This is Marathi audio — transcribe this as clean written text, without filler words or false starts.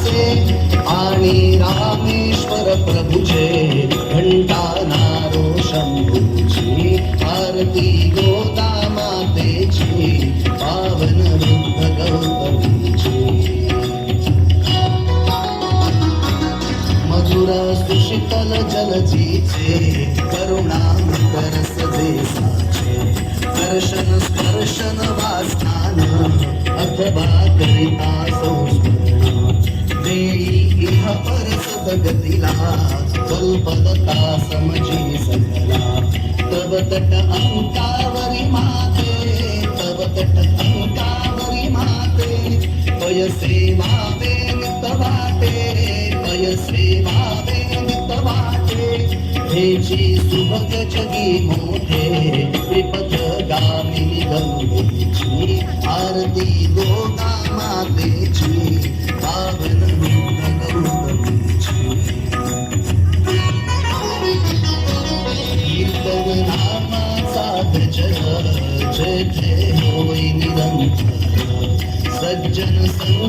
तुझे आणि रामेश्वर प्रभूचे घंटानारो शंभूची आरती गोदा मातेची पावन वृद्ध गौतमीची मधुर सुशीतल जलजीचे करुणामृत रस देसाचे दर्शन स्पर्शन वासनान अथवा करिता संस्मरण देई इह पर सदगतीला कल्पलता समजी सकला तव तट अंकावरी माते तव तट अंकावरी माते पय सेवावे नित वाटे पय सेवावे नित वाटे हेची सुभग जगी मोठे विपथ गामिनी गंगेची आरती गोदा मातेची पावन वृद्ध गौतमीची कीर्तन नामाचा जय जेथे होई निरंतर सज्जन संग